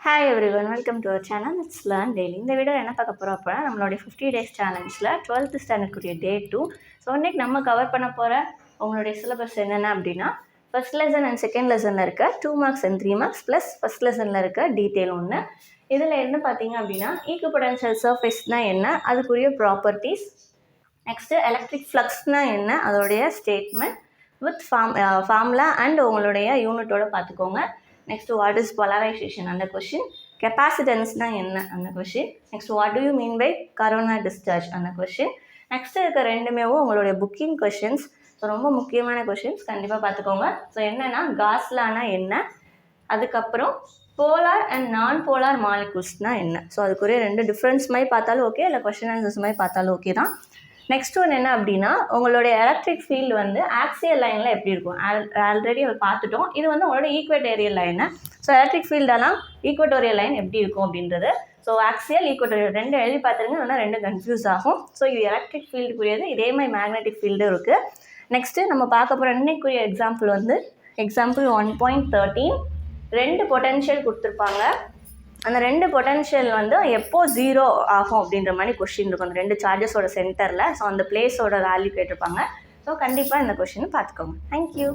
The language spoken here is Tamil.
Hi everyone, welcome to our channel. It's learn daily. இந்த வீடியோ என்ன பார்க்க போகிறோம் அப்படின்னா, நம்மளுடைய 50 டேஸ் சேலஞ்சில் 12th ஸ்டாண்டர்டுக்குரிய டே 2. ஸோ இன்றைக்கி நம்ம கவர் பண்ண போகிற உங்களுடைய சிலபஸ் என்னென்ன அப்படின்னா, ஃபர்ஸ்ட் லெசன் அண்ட் செகண்ட் லெசனில் இருக்க 2 marks and 3 marks plus first லெசனில் இருக்க டீட்டெயில் ஒன்று. இதில் என்ன பார்த்தீங்க அப்படின்னா, ஈக்குபொட்டன்ஷியல் சர்ஃபேஸ்னால் என்ன, அதுக்குரிய ப்ராப்பர்ட்டிஸ், நெக்ஸ்ட்டு எலக்ட்ரிக் ஃப்ளக்ஸ்னால் என்ன, அதோடைய ஸ்டேட்மெண்ட் வித் ஃபார்முலா அண்ட் உங்களுடைய யூனிட்டோட பார்த்துக்கோங்க. நெக்ஸ்ட் வாட் இஸ் போலரைசேஷன் அந்த கொஷின், கெப்பாசிட்டன்ஸ்னால் என்ன அந்த question, next what do you mean by corona discharge அந்த கொஷின். நெக்ஸ்ட் இருக்க ரெண்டுமே உங்களுடைய புக்கிங் கொஷின்ஸ். ஸோ ரொம்ப முக்கியமான கொஷின்ஸ், கண்டிப்பாக பார்த்துக்கோங்க. ஸோ என்னென்னா காஸ்லானா என்ன, அதுக்கப்புறம் போலார் அண்ட் நான் போலார் மாலிகுல்ஸ்னால் என்ன. ஸோ அதுக்குரிய ரெண்டு டிஃப்ரென்ஸ் மாதிரி பார்த்தாலும் ஓகே, இல்லை கொஷின் ஆன்சர்ஸ் மாதிரி பார்த்தாலும் ஓகே தான். நெக்ஸ்ட் ஒன்று என்ன அப்படின்னா, உங்களுடைய எலக்ட்ரிக் ஃபீல்டு வந்து ஆக்சியல் லைனில் எப்படி இருக்கும், ஆல்ரெடி பார்த்துட்டோம். இது வந்து உங்களோட ஈக்குவேட்டோரியல் லைனு. ஸோ எலக்ட்ரிக் ஃபீல்டெல்லாம் ஈக்குவேட்டோரியல் லைன் எப்படி இருக்கும் அப்படின்றது. ஸோ ஆக்சியல் ஈக்குவேட்டோரியல் ரெண்டு எழுதி பார்த்துருங்க, இல்லைனா ரெண்டு கன்ஃபியூஸ் ஆகும். ஸோ இது எலக்ட்ரிக் ஃபீல்டுக்குரியது, இதே மாதிரி மேக்னெட்டிக் ஃபீல்டும் இருக்குது. நெக்ஸ்ட்டு நம்ம பார்க்க போகிற இன்னைக்குரிய எக்ஸாம்பிள் வந்து எக்ஸாம்பிள் 1.13. ரெண்டு பொட்டென்ஷியல் கொடுத்துருப்பாங்க. அந்த ரெண்டு பொட்டென்ஷியல் வந்து எப்போ 0 ஆகும் அப்படின்ற மாதிரி கொஷின் இருக்கும் அந்த ரெண்டு சார்ஜஸோட சென்டரில். ஸோ அந்த பிளேஸோட வேல்யூ கேட்டிருப்பாங்க. ஸோ கண்டிப்பாக இந்த கொஷினை பார்த்துக்கோங்க. தேங்க்யூ.